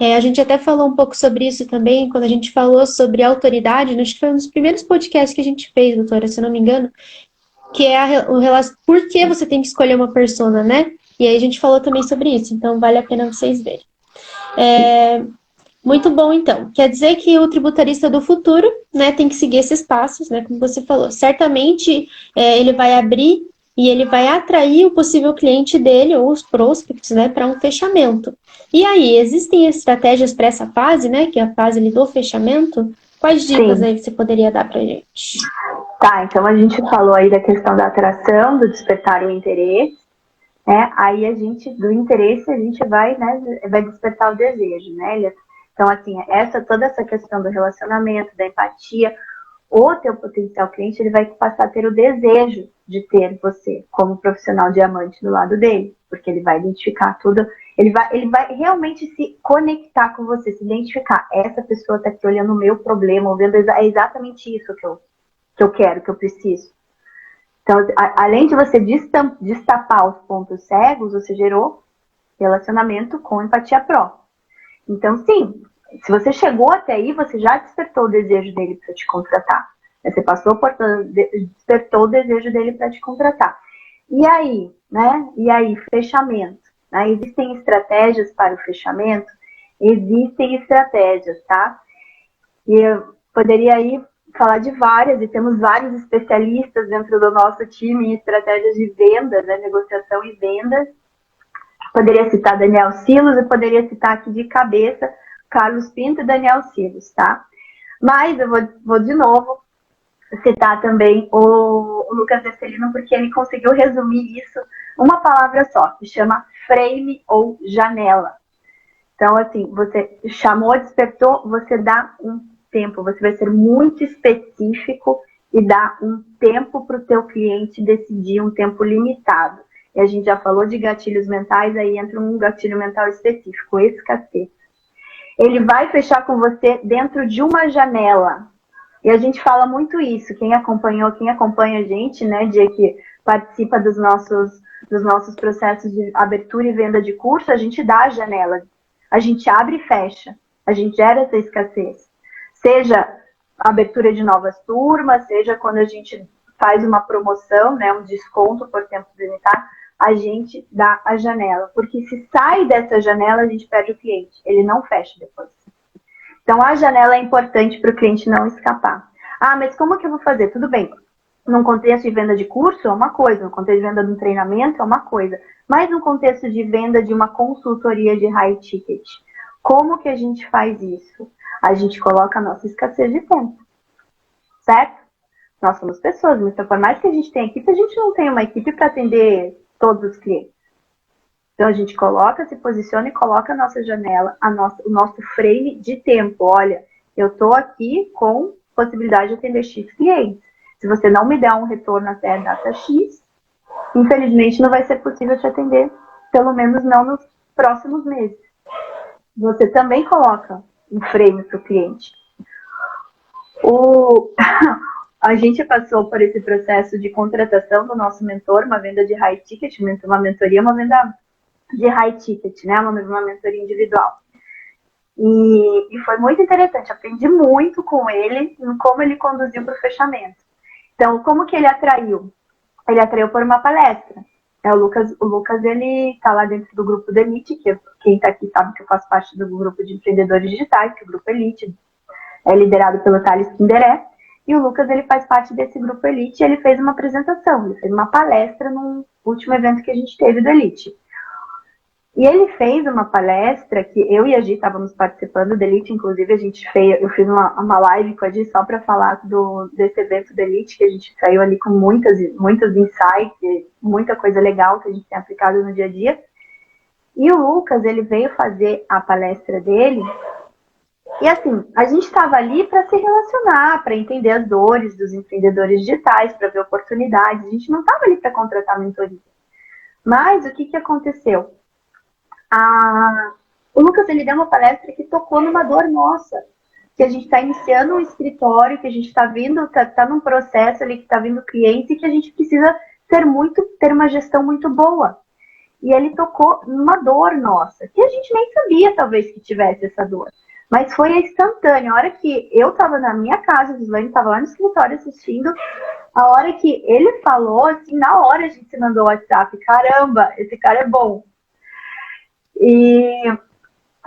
A gente até falou um pouco sobre isso também, quando a gente falou sobre autoridade, acho que foi um dos primeiros podcasts que a gente fez, doutora, se eu não me engano, que é o relação, por que você tem que escolher uma persona, né? E aí a gente falou também sobre isso, então vale a pena vocês verem. Muito bom, então. Quer dizer que o tributarista do futuro, né, tem que seguir esses passos, né, como você falou. Certamente ele vai abrir e ele vai atrair o possível cliente dele ou os prospects, né, para um fechamento. E aí, existem estratégias para essa fase, né, que é a fase ali do fechamento? Quais dicas aí você poderia dar para a gente? Tá, então a gente falou aí da questão da atração, do despertar o interesse, né? Aí do interesse a gente vai despertar o desejo, né? Então, assim, toda essa questão do relacionamento, da empatia, o teu potencial cliente, ele vai passar a ter o desejo de ter você como profissional diamante do lado dele, porque ele vai identificar tudo, ele vai realmente se conectar com você, se identificar, essa pessoa está aqui olhando o meu problema, vendo é exatamente isso que eu quero, que eu preciso. Então, além de você destapar os pontos cegos, você gerou relacionamento com empatia pró. Então, sim, se você chegou até aí, você já despertou o desejo dele para te contratar. Você despertou o desejo dele para te contratar. E aí, né? E aí, fechamento. Né? Existem estratégias para o fechamento? Existem estratégias, tá? E eu poderia aí falar de várias, e temos vários especialistas dentro do nosso time em estratégias de vendas, né? Negociação e vendas. Poderia citar Daniel Silos e poderia citar aqui de cabeça Carlos Pinto e Daniel Silos, tá? Mas eu vou de novo citar também o Lucas Vercelino, porque ele conseguiu resumir isso uma palavra só, que chama frame ou janela. Então, assim, você chamou, despertou, você dá tempo, você vai ser muito específico e dar um tempo para o teu cliente decidir, um tempo limitado. E a gente já falou de gatilhos mentais, aí entra um gatilho mental específico, escassez. Ele vai fechar com você dentro de uma janela. E a gente fala muito isso, quem acompanha a gente, né, que participa dos nossos processos de abertura e venda de curso, a gente dá a janela. A gente abre e fecha. A gente gera essa escassez. Seja abertura de novas turmas, seja quando a gente faz uma promoção, né, um desconto por tempo limitado, a gente dá a janela. Porque se sai dessa janela, a gente perde o cliente. Ele não fecha depois. Então, a janela é importante para o cliente não escapar. Ah, mas como que eu vou fazer? Tudo bem. Num contexto de venda de curso é uma coisa, no contexto de venda de um treinamento é uma coisa. Mas no contexto de venda de uma consultoria de high ticket, como que a gente faz isso? A gente coloca a nossa escassez de tempo, certo? Nós somos pessoas, mas por mais que a gente tenha equipe, a gente não tem uma equipe para atender todos os clientes. Então a gente coloca, se posiciona e coloca a nossa janela, o nosso frame de tempo. Olha, eu estou aqui com possibilidade de atender X clientes. Se você não me der um retorno até a data X, infelizmente não vai ser possível te atender, pelo menos não nos próximos meses. Você também coloca um frame para o cliente. A gente passou por esse processo de contratação do nosso mentor, uma venda de high ticket, uma mentoria, uma venda de high ticket, né? Uma mentoria individual. E foi muito interessante, aprendi muito com ele, em como ele conduziu para o fechamento. Então, como que ele atraiu? Ele atraiu por uma palestra. O Lucas, ele está lá dentro do grupo da Elite, que quem está aqui sabe que eu faço parte do grupo de empreendedores digitais, que é o grupo Elite, é liderado pelo Thales Kinderé. E o Lucas, ele faz parte desse grupo Elite, e ele fez uma apresentação, ele fez uma palestra no último evento que a gente teve do Elite. E ele fez uma palestra que eu e a Gi estávamos participando do Elite, inclusive eu fiz uma live com a Gi só para falar desse evento do Elite, que a gente saiu ali com muitos insights, muita coisa legal que a gente tem aplicado no dia a dia. E o Lucas, ele veio fazer a palestra dele, e assim, a gente estava ali para se relacionar, para entender as dores dos empreendedores digitais, para ver oportunidades, a gente não estava ali para contratar mentoria. Mas o que aconteceu? O Lucas, ele deu uma palestra que tocou numa dor nossa, que a gente está iniciando um escritório, que a gente está vindo, está num processo ali que está vindo cliente e que a gente precisa ter uma gestão muito boa. E ele tocou numa dor nossa, que a gente nem sabia talvez que tivesse essa dor. Mas foi instantâneo. A hora que eu estava na minha casa, a Gislaine estava lá no escritório assistindo, a hora que ele falou, assim, na hora a gente se mandou o WhatsApp, caramba, esse cara é bom. E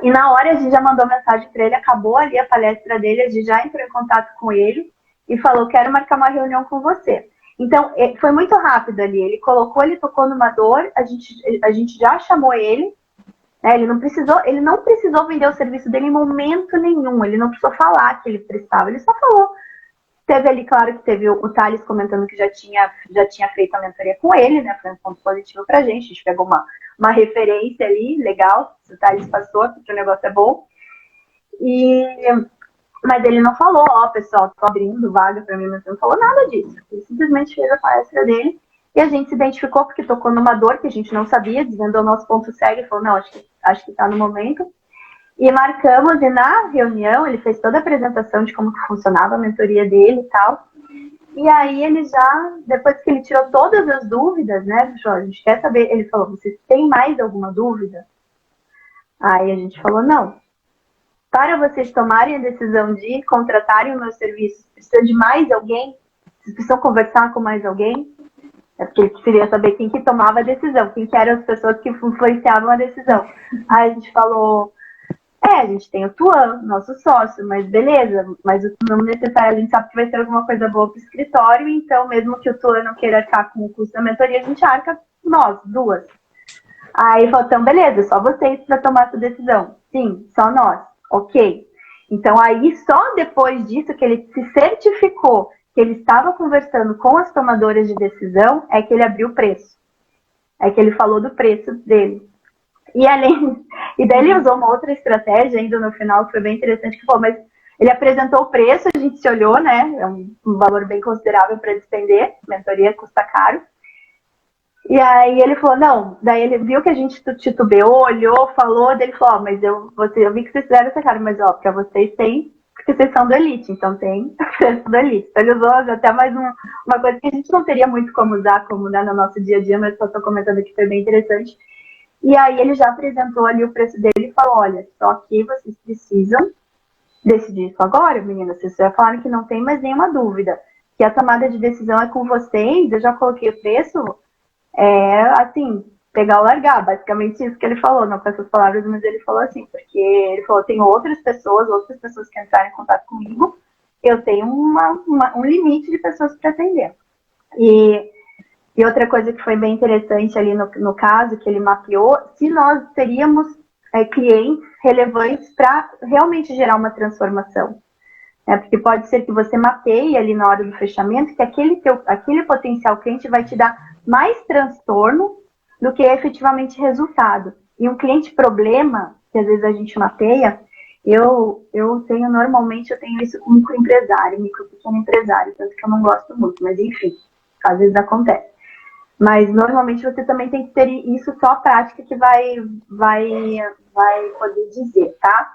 na hora a gente já mandou mensagem para ele, acabou ali a palestra dele, a gente já entrou em contato com ele e falou, quero marcar uma reunião com você. Então, foi muito rápido ali, ele tocou numa dor, a gente já chamou ele, né, ele não precisou vender o serviço dele em momento nenhum, ele não precisou falar que ele prestava, ele só falou. Teve ali, claro que teve o Thales comentando que já tinha feito a mentoria com ele, né, foi um ponto positivo pra gente, a gente pegou uma referência ali, legal, o Thales passou, porque o negócio é bom. Mas ele não falou, pessoal, tô abrindo vaga pra mim, mas não falou nada disso. Ele simplesmente fez a palestra dele e a gente se identificou porque tocou numa dor que a gente não sabia, desvendou o nosso ponto cego e falou, não, acho que tá no momento. E marcamos, e na reunião ele fez toda a apresentação de como que funcionava a mentoria dele e tal. E aí ele já, depois que ele tirou todas as dúvidas, né, a gente quer saber, ele falou, vocês têm mais alguma dúvida? Aí a gente falou, não. Para vocês tomarem a decisão de contratarem o meu serviço, precisa de mais alguém? Vocês precisam conversar com mais alguém? É porque ele queria saber quem que tomava a decisão, quem que eram as pessoas que influenciavam a decisão. Aí a gente falou, a gente tem o Tuan, nosso sócio, mas beleza, mas não necessariamente a gente sabe que vai ser alguma coisa boa para o escritório, então mesmo que o Tuan não queira arcar com o custo da mentoria, a gente arca nós, duas. Aí falou, então beleza, só vocês para tomar essa decisão. Sim, só nós. Ok. Então aí só depois disso que ele se certificou que ele estava conversando com as tomadoras de decisão, é que ele abriu o preço. É que ele falou do preço dele. E daí ele usou uma outra estratégia ainda no final, que foi bem interessante, que falou, mas Ele apresentou o preço, a gente se olhou, né? É um valor bem considerável para despender, mentoria custa caro. E aí ele falou, não, daí ele viu que a gente titubeou, olhou, falou, daí ele falou, mas eu vi que vocês fizeram essa cara, mas ó, pra vocês tem, porque vocês são do Elite, então tem preço do Elite. Então ele usou até mais uma coisa que a gente não teria muito como usar, como né, no nosso dia a dia, mas só estou comentando que foi bem interessante. E aí ele já apresentou ali o preço dele e falou, olha, só que vocês precisam decidir isso agora, meninas, vocês já falaram que não tem mais nenhuma dúvida, que a tomada de decisão é com vocês, eu já coloquei o preço, assim, pegar ou largar, basicamente isso que ele falou, não com essas palavras, mas ele falou assim, porque ele falou, tem outras pessoas que entraram em contato comigo, eu tenho um limite de pessoas para atender. E outra coisa que foi bem interessante ali no caso, que ele mapeou, se nós teríamos clientes relevantes para realmente gerar uma transformação. Porque pode ser que você mapeie ali na hora do fechamento que aquele potencial cliente vai te dar mais transtorno do que efetivamente resultado. E um cliente problema, que às vezes a gente mapeia, eu tenho isso com micro pequeno empresário, tanto que eu não gosto muito, mas enfim, às vezes acontece. Mas normalmente você também tem que ter isso só a prática que vai poder dizer, tá?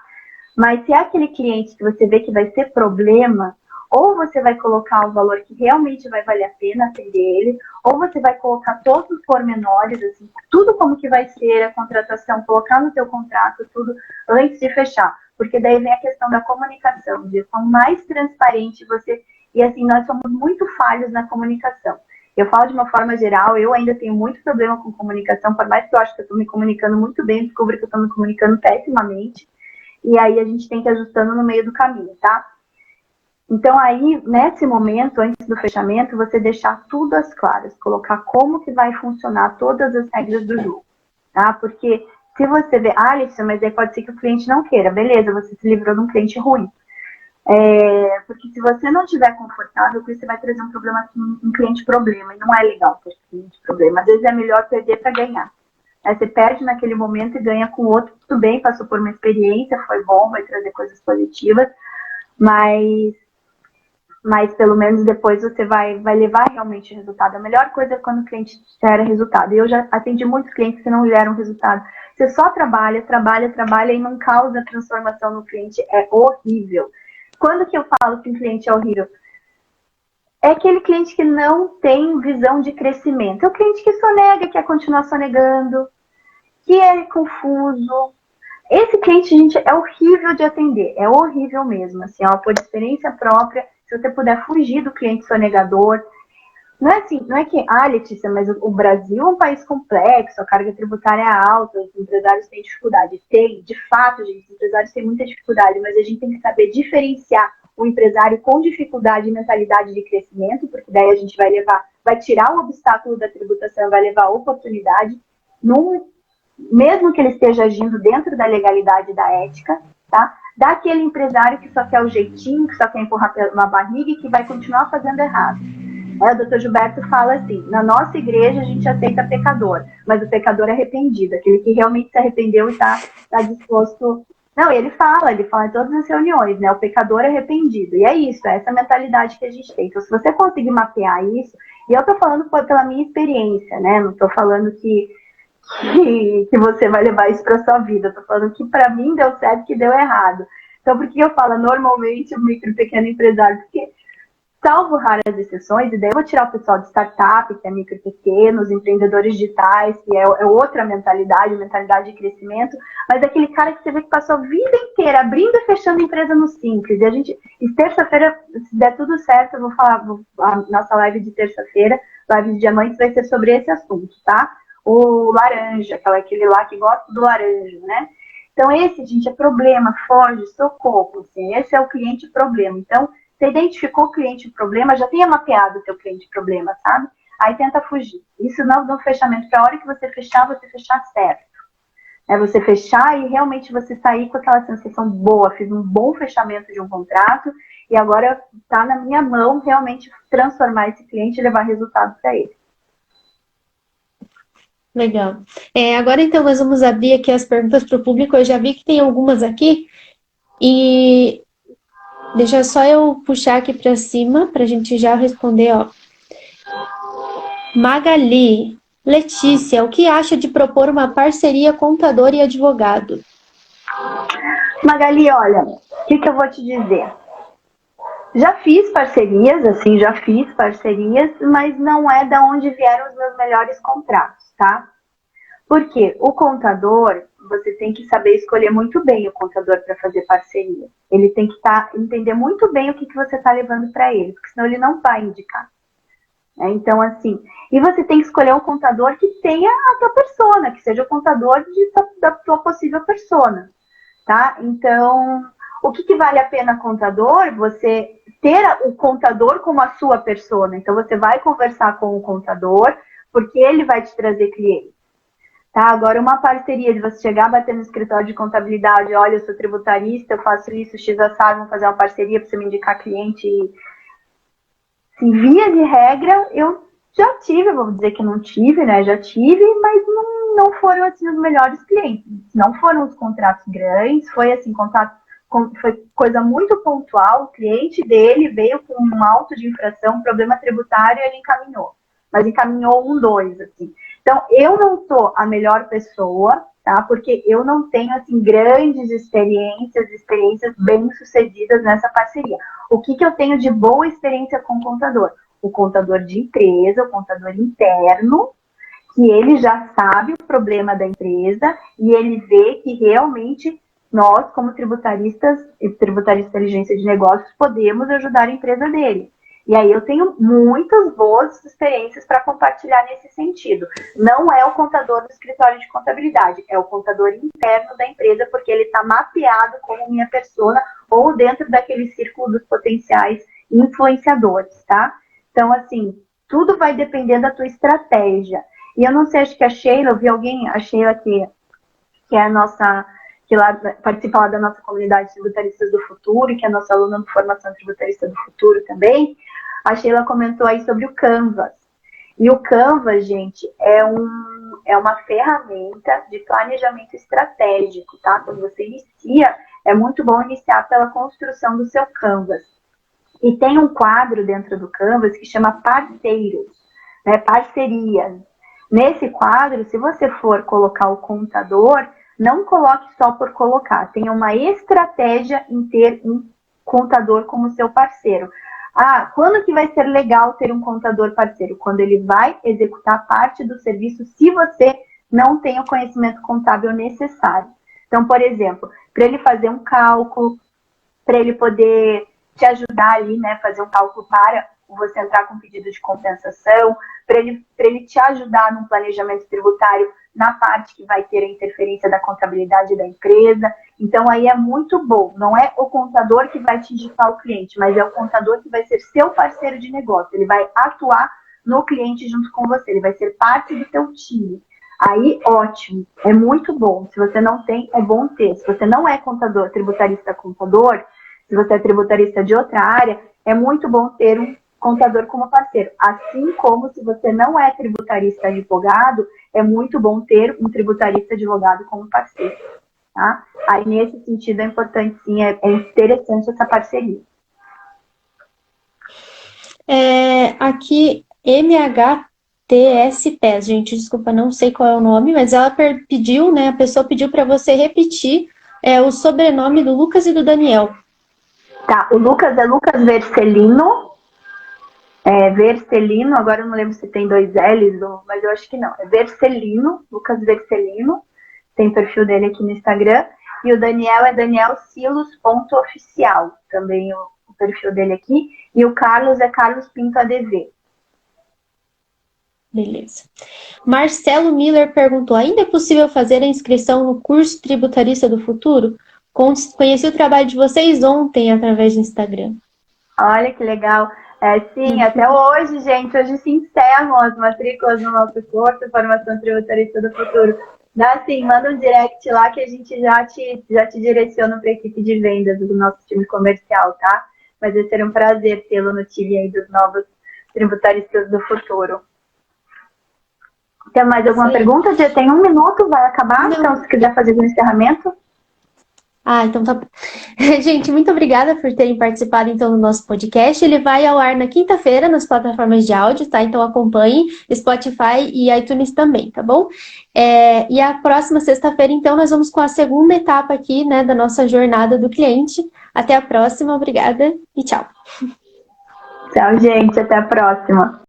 Mas se é aquele cliente que você vê que vai ser problema, ou você vai colocar o valor que realmente vai valer a pena atender ele, ou você vai colocar todos os pormenores, assim, tudo como que vai ser a contratação, colocar no teu contrato, tudo antes de fechar. Porque daí vem a questão da comunicação, de quanto mais transparente você... E assim, nós somos muito falhos na comunicação. Eu falo de uma forma geral, eu ainda tenho muito problema com comunicação, por mais que eu acho que eu estou me comunicando muito bem, descubro que eu estou me comunicando pessimamente, e aí a gente tem que ir ajustando no meio do caminho, tá? Então aí, nesse momento, antes do fechamento, você deixar tudo às claras, colocar como que vai funcionar todas as regras do jogo, tá? Porque se você vê, Alisson, mas aí pode ser que o cliente não queira, beleza, você se livrou de um cliente ruim. Porque se você não estiver confortável, você vai trazer um problema, um cliente problema, e não é legal ter cliente problema. Às vezes é melhor perder para ganhar. Você perde naquele momento e ganha com o outro, tudo bem, passou por uma experiência, foi bom, vai trazer coisas positivas, mas pelo menos depois você vai levar realmente resultado. A melhor coisa é quando o cliente gera resultado. E eu já atendi muitos clientes que não geram resultado. Você só trabalha e não causa transformação no cliente. É horrível. Quando que eu falo que um cliente é horrível? É aquele cliente que não tem visão de crescimento. É o cliente que sonega, quer continuar sonegando, que é confuso. Esse cliente, gente, é horrível de atender. É horrível mesmo. Assim, por experiência própria, se você puder fugir do cliente sonegador. Não é que, Letícia, mas o Brasil é um país complexo, a carga tributária é alta, os empresários têm dificuldade. Tem, de fato, gente, os empresários têm muita dificuldade, mas a gente tem que saber diferenciar o empresário com dificuldade e mentalidade de crescimento, porque daí a gente vai tirar o obstáculo da tributação, vai levar a oportunidade, mesmo que ele esteja agindo dentro da legalidade e da ética, tá? Daquele empresário que só quer o jeitinho, que só quer empurrar uma barriga e que vai continuar fazendo errado. O doutor Gilberto fala assim, na nossa igreja a gente aceita pecador, mas o pecador arrependido, aquele que realmente se arrependeu e está disposto... Não, ele fala em todas as reuniões, né, o pecador arrependido, e é isso, é essa mentalidade que a gente tem. Então, se você conseguir mapear isso, e eu estou falando pela minha experiência, né, não estou falando que você vai levar isso para sua vida, estou falando que para mim deu certo, que deu errado. Então, por que eu falo normalmente o micro e pequeno empresário? Porque salvo raras exceções, e daí eu vou tirar o pessoal de startup, que é micro e pequeno, os empreendedores digitais, que é outra mentalidade de crescimento, mas aquele cara que você vê que passou a vida inteira abrindo e fechando empresa no Simples. E terça-feira, se der tudo certo, eu vou falar, a nossa live de terça-feira, live de diamantes, vai ser sobre esse assunto, tá? O laranja, aquele lá que gosta do laranja, né? Então esse, gente, é problema, foge, socorro, assim, esse é o cliente problema. Então, você identificou o cliente problema, já tenha mapeado o teu cliente problema, sabe? Aí tenta fugir. Isso no fechamento, para a hora que você fechar certo. Você fechar e realmente você sair com aquela sensação boa, fiz um bom fechamento de um contrato e agora está na minha mão realmente transformar esse cliente e levar resultado para ele. Legal. Agora então nós vamos abrir aqui as perguntas para o público. Eu já vi que tem algumas aqui e Deixa só eu puxar aqui para cima para a gente já responder, ó. Magali, Letícia, o que acha de propor uma parceria contador e advogado? Magali, olha, o que eu vou te dizer? Já fiz parcerias, mas não é da onde vieram os meus melhores contratos, tá? Porque o contador, você tem que saber escolher muito bem o contador para fazer parceria. Ele tem que entender muito bem o que você está levando para ele, porque senão ele não vai indicar. Então, assim, e você tem que escolher um contador que tenha a tua persona, que seja o contador da tua possível persona, tá? Então, o que vale a pena contador? Você ter o contador como a sua persona. Então, você vai conversar com o contador, porque ele vai te trazer cliente. Tá? Agora, uma parceria de você chegar, bater no escritório de contabilidade, olha, eu sou tributarista, eu faço isso, X assado, vamos fazer uma parceria para você me indicar cliente. Assim, via de regra, eu já tive, vamos dizer que não tive, né? Já tive, mas não foram assim os melhores clientes. Não foram os contratos grandes, foi assim, foi coisa muito pontual. O cliente dele veio com um auto de infração, problema tributário, e ele encaminhou. Mas encaminhou 2, assim. Então, eu não sou a melhor pessoa, tá? Porque eu não tenho, assim, grandes experiências bem-sucedidas nessa parceria. O que eu tenho de boa experiência com o contador? O contador de empresa, o contador interno, que ele já sabe o problema da empresa e ele vê que realmente nós, como tributaristas e tributaristas de inteligência de negócios, podemos ajudar a empresa dele. E aí eu tenho muitas boas experiências para compartilhar nesse sentido. Não é o contador do escritório de contabilidade, é o contador interno da empresa, porque ele está mapeado como minha persona ou dentro daquele círculo dos potenciais influenciadores, tá? Então, assim, tudo vai depender da tua estratégia. E eu não sei, acho que a Sheila, eu vi alguém, a Sheila que é a nossa, que lá participa lá da nossa comunidade de tributaristas do futuro, que é a nossa aluna de formação tributarista do futuro também, a Sheila comentou aí sobre o Canvas. E o Canvas, gente, é uma ferramenta de planejamento estratégico, tá? Quando você inicia, é muito bom iniciar pela construção do seu Canvas. E tem um quadro dentro do Canvas que chama parceiros, né? Parcerias. Nesse quadro, se você for colocar o contador, não coloque só por colocar. Tenha uma estratégia em ter um contador como seu parceiro. Ah, quando que vai ser legal ter um contador parceiro? Quando ele vai executar parte do serviço, se você não tem o conhecimento contábil necessário. Então, por exemplo, para ele fazer um cálculo, para ele poder te ajudar ali, né, fazer um cálculo para você entrar com pedido de compensação, para ele te ajudar num planejamento tributário na parte que vai ter a interferência da contabilidade da empresa. Então, aí é muito bom. Não é o contador que vai te indicar o cliente, mas é o contador que vai ser seu parceiro de negócio. Ele vai atuar no cliente junto com você. Ele vai ser parte do teu time. Aí, ótimo. É muito bom. Se você não tem, é bom ter. Se você não é contador, tributarista contador, se você é tributarista de outra área, é muito bom ter um contador como parceiro. Assim como se você não é tributarista advogado, é muito bom ter um tributarista advogado como parceiro. Tá? Aí, nesse sentido, é importante sim, é interessante essa parceria. Aqui, MHTSPES, gente, desculpa, não sei qual é o nome, mas ela pediu, né, a pessoa pediu para você repetir o sobrenome do Lucas e do Daniel. Tá, o Lucas é Lucas Vercelino. Vercelino, agora eu não lembro se tem 2 L's, mas eu acho que não. É Vercelino, Lucas Vercelino. Tem o perfil dele aqui no Instagram. E o Daniel é danielsilos.oficial. Também o perfil dele aqui. E o Carlos é Carlos Pinto ADV. Beleza. Marcelo Miller perguntou: ainda é possível fazer a inscrição no curso Tributarista do Futuro? Conheci o trabalho de vocês ontem através do Instagram. Olha que legal. Sim, até hoje, gente. Hoje se encerram as matrículas no nosso curso Formação Tributarista do Futuro. Dá sim, manda um direct lá que a gente já te direciona para a equipe de vendas do nosso time comercial, tá? Mas vai ser um prazer tê-lo no time aí dos novos tributaristas do futuro. Tem mais alguma pergunta? Já tem 1 minuto, vai acabar. Não. Então, se quiser fazer um encerramento. Ah, então tá bom. Gente, muito obrigada por terem participado então do nosso podcast. Ele vai ao ar na quinta-feira nas plataformas de áudio, tá? Então acompanhem Spotify e iTunes também, tá bom? E a próxima sexta-feira, então, nós vamos com a segunda etapa aqui, né, da nossa jornada do cliente. Até a próxima, obrigada e tchau. Tchau, gente. Até a próxima.